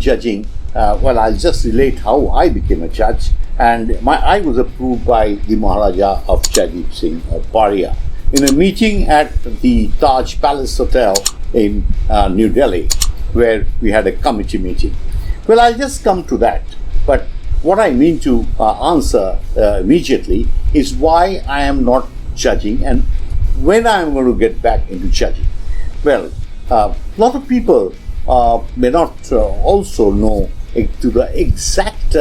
judging, I'll just relate how I became a judge. And I was approved by the Maharaja of Chatterjee Singh Paria in a meeting at the Taj Palace Hotel in New Delhi, where we had a committee meeting. Well, I'll just come to that. But what I mean to answer immediately is why I am not judging and when I am going to get back into judging. Well, a lot of people may not also know to the exact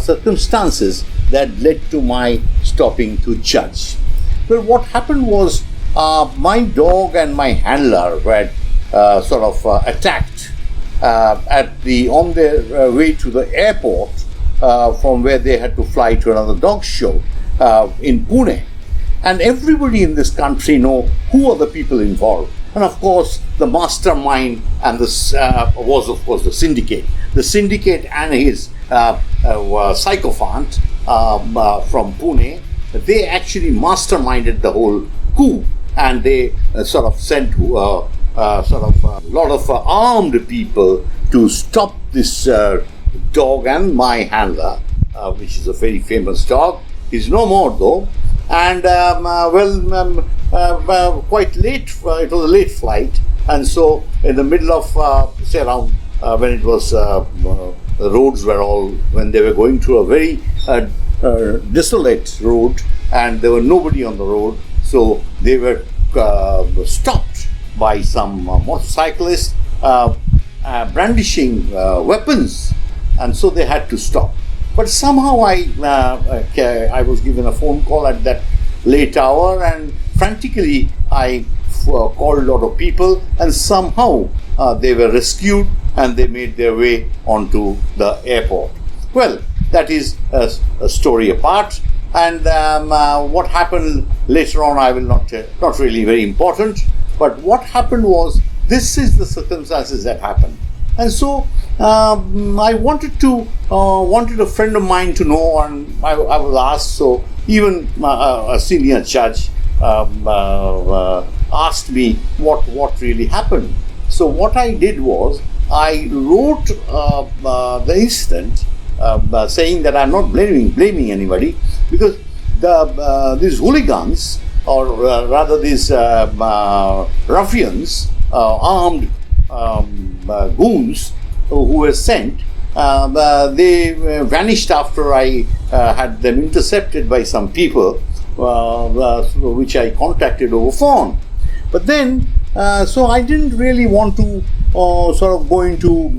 circumstances that led to my stopping to judge. Well, what happened was my dog and my handler were attacked on their way to the airport from where they had to fly to another dog show in Pune. And everybody in this country know who are the people involved. And of course, the mastermind and this was of course the syndicate. The syndicate and his sycophant from Pune, they actually masterminded the whole coup, and they sent a lot of armed people to stop this dog and my handler, which is a very famous dog. He's no more though. And quite late, it was a late flight, and so in the middle of around when it was the roads were all, when they were going through a very desolate road and there were nobody on the road, so they were stopped by some motorcyclists brandishing weapons, and so they had to stop. But somehow I was given a phone call at that late hour, and frantically I called a lot of people, and somehow they were rescued and they made their way onto the airport. Well, that is a story apart, and what happened later on I will not really very important, but what happened was, this is the circumstances that happened. And so I wanted a friend of mine to know, and I was asked. So even a senior judge asked me what really happened. So what I did was, I wrote the incident saying that I'm not blaming anybody, because these hooligans, or rather these ruffians, armed goons who were sent, they vanished after I had them intercepted by some people, which I contacted over phone. But then, so I didn't really want to go into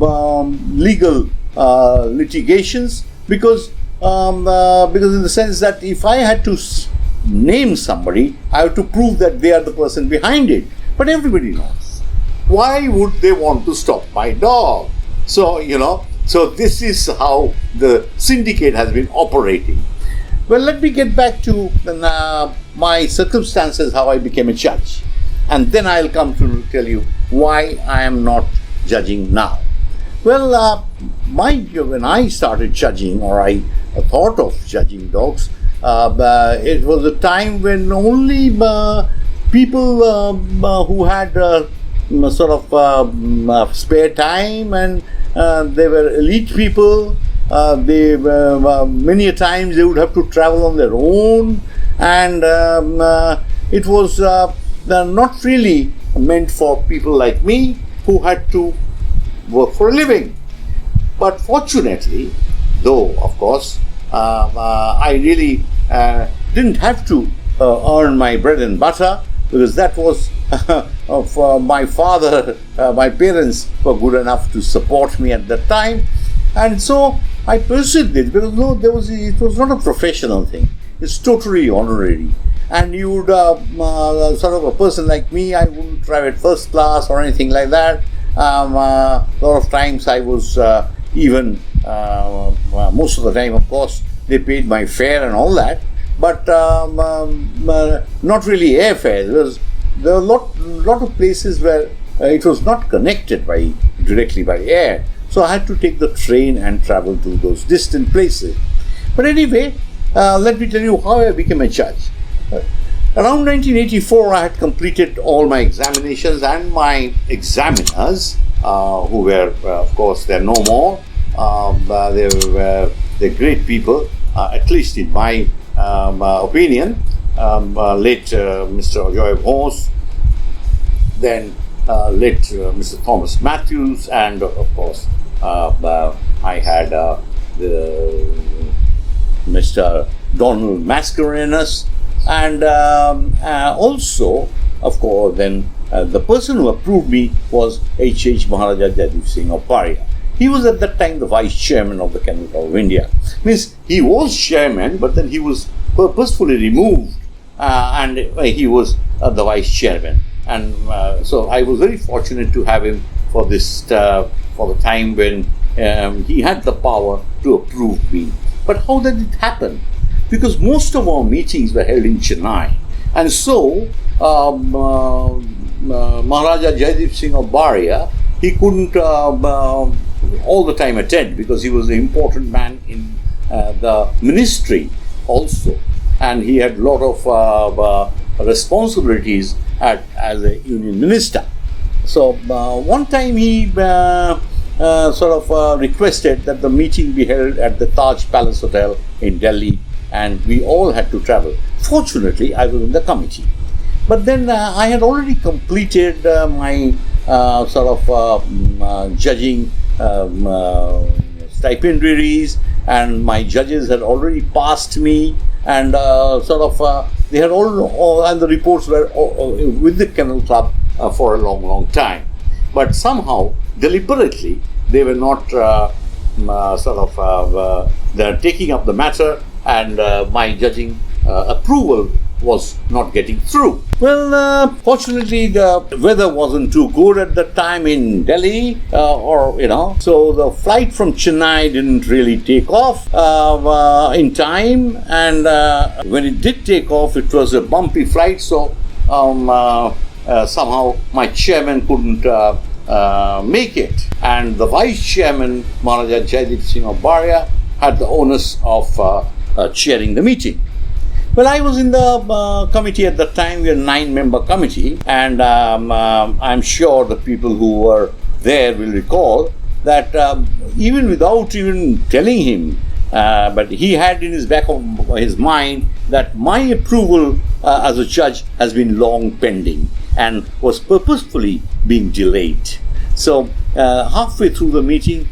legal litigations, because in the sense that if I had to name somebody, I have to prove that they are the person behind it. But everybody knows. Why would they want to stop my dog? So, so this is how the syndicate has been operating. Well, let me get back to my circumstances, how I became a judge. And then I'll come to tell you why I am not judging now. Well, when I started judging, or I thought of judging dogs, it was a time when only people who had spare time, and they were elite people. They many a times they would have to travel on their own, and it was not really meant for people like me who had to work for a living. But fortunately, though, of course, I really didn't have to earn my bread and butter, because that was of my father. My parents were good enough to support me at that time, and so I pursued it, because it was not a professional thing. It's totally honorary. And you would, a person like me, I wouldn't drive at first class or anything like that. A lot of times I was most of the time, of course, they paid my fare and all that, but not really airfare. There were a lot of places where it was not connected directly by air, so I had to take the train and travel to those distant places. But anyway, let me tell you how I became a judge. Around 1984, I had completed all my examinations, and my examiners who were, of course, they're no more. They're great people, at least in my opinion. Late Mr. Joy Horse, then late Mr. Thomas Matthews, and of course I had Mr. Donald Mascarenhas, and also, of course, then the person who approved me was H. Maharaja Jaideep Singh of Paria. He was at that time the vice chairman of the Kennel Club of India. Means he was chairman, but then he was purposefully removed, and he was the vice chairman. And so I was very fortunate to have him for this, for the time when he had the power to approve me. But how did it happen? Because most of our meetings were held in Chennai, and so Maharaja Jaideep Singh of Baria, he couldn't all the time attend, because he was an important man in the ministry also, and he had a lot of responsibilities as a union minister. So one time he requested that the meeting be held at the Taj Palace Hotel in Delhi, and we all had to travel. Fortunately, I was in the committee. But then I had already completed my judging stipendiaries, and my judges had already passed me, and they had all and the reports were with the Kennel Club for a long time. But somehow, deliberately, they were not they're taking up the matter, and my judging approval was not getting through. Well, fortunately, the weather wasn't too good at that time in Delhi, so the flight from Chennai didn't really take off in time, and when it did take off, it was a bumpy flight, so somehow my chairman couldn't make it, and the vice chairman, Maharaja Jaideep Singh of Baria, had the onus of chairing the meeting. Well, I was in the committee at that time. We were a 9-member committee, and I'm sure the people who were there will recall that even without even telling him, but he had in his back of his mind that my approval as a judge has been long pending and was purposefully being delayed. So halfway through the meeting,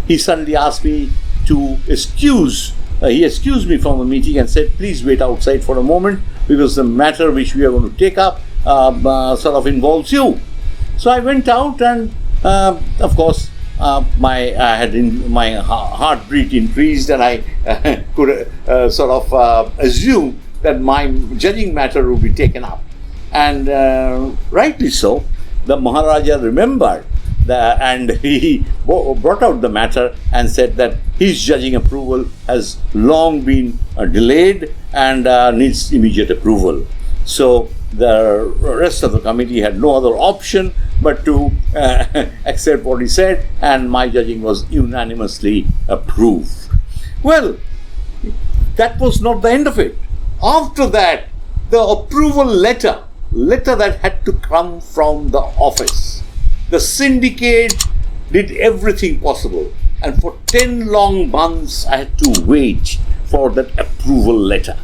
he suddenly asked me to excuse. He excused me from the meeting and said, "Please wait outside for a moment, because the matter which we are going to take up involves you." So I went out, and of course, my heartbeat increased, and I could assume that my judging matter would be taken up. And rightly so, the Maharaja remembered and he brought out the matter and said that his judging approval has long been delayed and needs immediate approval. So the rest of the committee had no other option but to accept what he said, and my judging was unanimously approved. Well, that was not the end of it. After that, the approval letter that had to come from the office. The syndicate did everything possible, and for 10 long months I had to wait for that approval letter.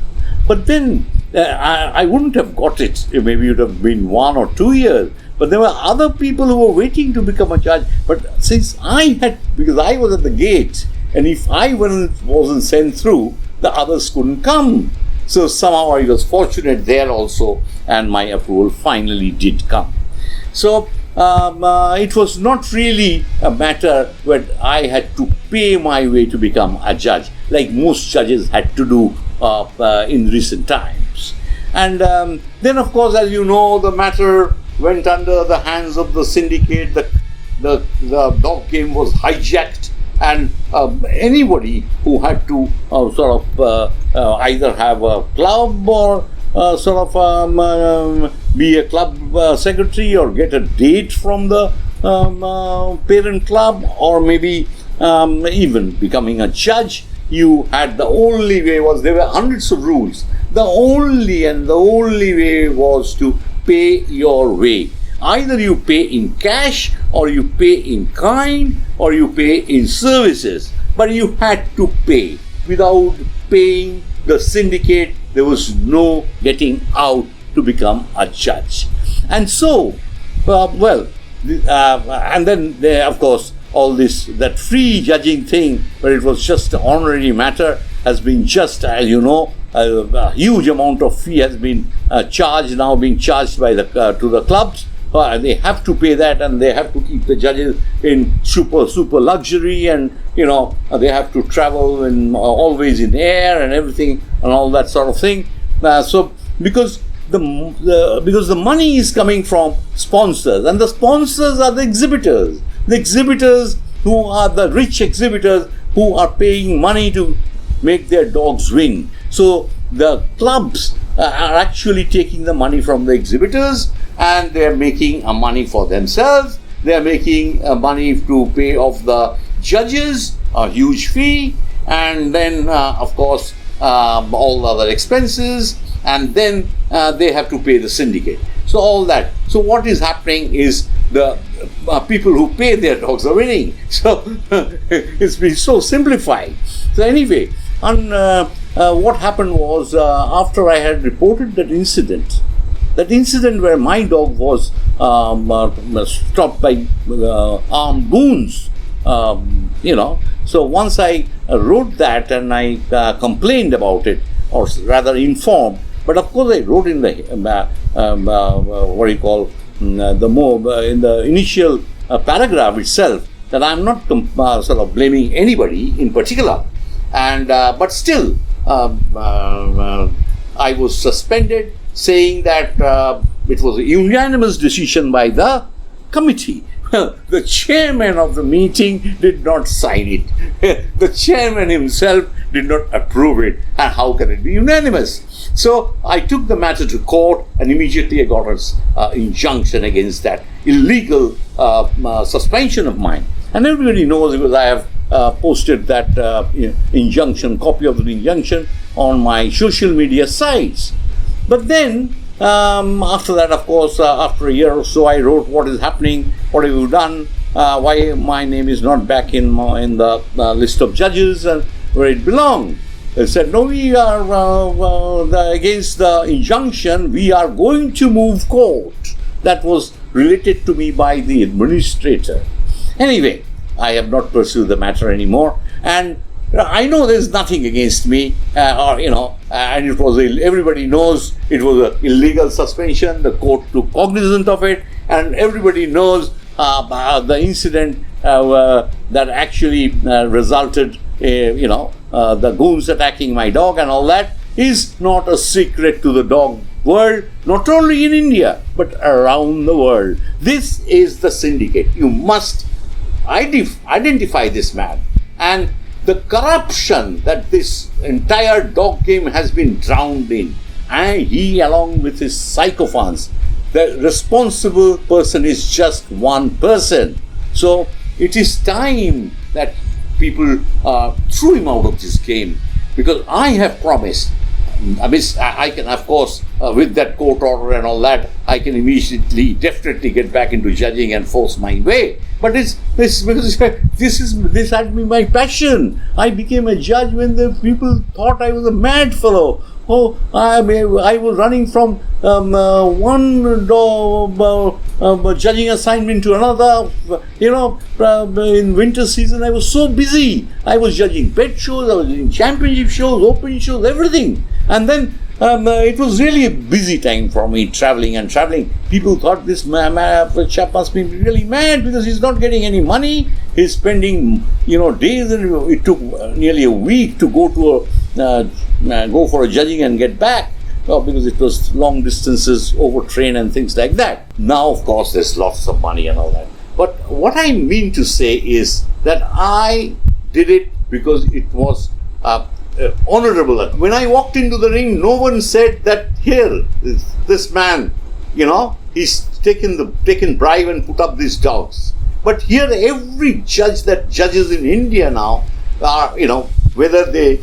But then I wouldn't have got it. Maybe it would have been 1 or 2 years. But there were other people who were waiting to become a judge. But since because I was at the gate, and if I wasn't sent through, the others couldn't come. So somehow I was fortunate there also, and my approval finally did come. So it was not really a matter where I had to pay my way to become a judge, like most judges had to do in recent times. And then, of course, as you know, the matter went under the hands of the syndicate. The dog game was hijacked, and anybody who had to either have a club or be a club secretary or get a date from the parent club, or maybe even becoming a judge, you had the only way was, there were hundreds of rules. The only way was to pay your way. Either you pay in cash, or you pay in kind, or you pay in services. But you had to pay. Without paying the syndicate, there was no getting out to become a judge. And so, and then there, of course, all that free judging thing, where it was just an honorary matter, has been just, as you know, a huge amount of fee has been being charged by to the clubs. They have to pay that, and they have to keep the judges in super luxury, and they have to travel in always in air and everything and all that sort of thing. So because the money is coming from sponsors, and the sponsors are the exhibitors who are the rich exhibitors who are paying money to make their dogs win. So the clubs are actually taking the money from the exhibitors, and they are making money for themselves. They are making money to pay off the judges a huge fee, and then of course all the other expenses, and then they have to pay the syndicate. So all that. So what is happening is the people who pay their dogs are winning. So it's been so simplified. So anyway, what happened was, after I had reported that incident where my dog was stopped by armed goons, So once I wrote that, and I complained about it, or rather informed. But of course, I wrote in the in the initial paragraph itself that I'm not sort of blaming anybody in particular, and but still I was suspended, saying that it was a unanimous decision by the committee. The chairman of the meeting did not sign it. The chairman himself did not approve it. And how can it be unanimous? So I took the matter to court, and immediately I got an injunction against that illegal suspension of mine. And everybody knows, because I have posted that copy of the injunction on my social media sites. But then, after that, of course, after a year or so, I wrote, what is happening, what have you done, why my name is not back in the list of judges and where it belonged. They said, no, we are against the injunction, we are going to move court. That was related to me by the administrator. Anyway, I have not pursued the matter anymore, and I know there's nothing against me, and it was everybody knows it was an illegal suspension. The court took cognizance of it, and everybody knows the incident that actually resulted, the goons attacking my dog and all that is not a secret to the dog world, not only in India but around the world. This is the syndicate. You must identify this man, and the corruption that this entire dog game has been drowned in, and he along with his sycophants, the responsible person is just one person. So it is time that people threw him out of this game, because I have promised. I can, of course, with that court order and all that, I can definitely get back into judging and force my way. But this had been my passion. I became a judge when the people thought I was a mad fellow. Oh, I was running from one judging assignment to another. In winter season, I was so busy. I was judging pet shows, I was judging championship shows, open shows, everything. And then it was really a busy time for me, traveling. People thought this chap must be really mad, because he's not getting any money. He's spending, days, and it took nearly a week to go for a judging and get back, because it was long distances over train and things like that. Now, of course, there's lots of money and all that. But what I mean to say is that I did it because it was honorable. When I walked into the ring, no one said that here, this man, he's taken bribe and put up these dogs. But here, every judge that judges in India now are, whether they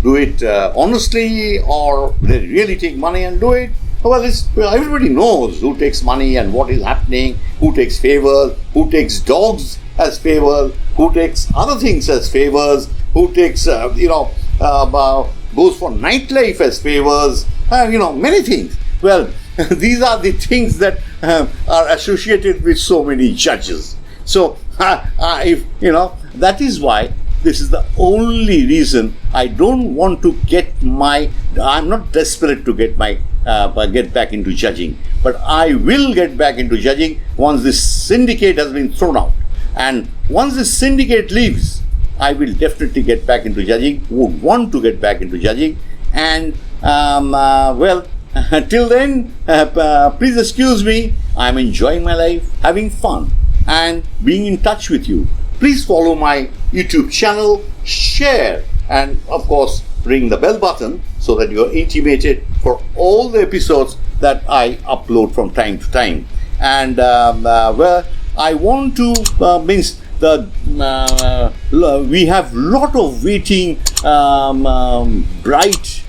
do it honestly or they really take money and do it, Well, everybody knows who takes money and what is happening, who takes favors, who takes dogs as favors, who takes other things as favors, who takes, goes for nightlife as favors, many things. Well, these are the things that are associated with so many judges. So, that is why this is the only reason I don't want to I'm not desperate to get back into judging, but I will get back into judging once this syndicate has been thrown out. And once this syndicate leaves, I will definitely get back into judging, would want to get back into judging. And, till then, please excuse me, I'm enjoying my life, having fun, and being in touch with you. Please follow my YouTube channel, share, and of course, ring the bell button so that you are intimated for all the episodes that I upload from time to time. And I want to we have lot of waiting bright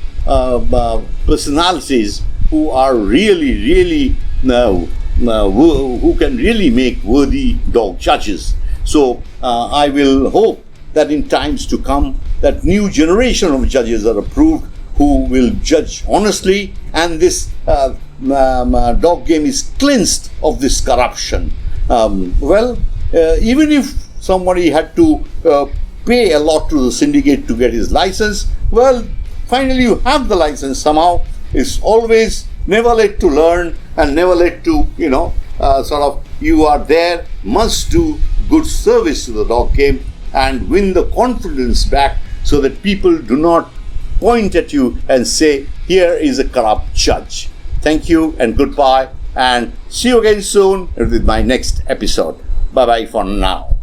personalities who are really who can really make worthy dog judges. So I will hope that in times to come, that new generation of judges are approved who will judge honestly, and this dog game is cleansed of this corruption. Even if somebody had to pay a lot to the syndicate to get his license, well, finally you have the license somehow. It's always never late to learn and never late to, you are there, must do good service to the dog game and win the confidence back so that people do not point at you and say, here is a corrupt judge. Thank you and goodbye, and see you again soon with my next episode. Bye-bye for now.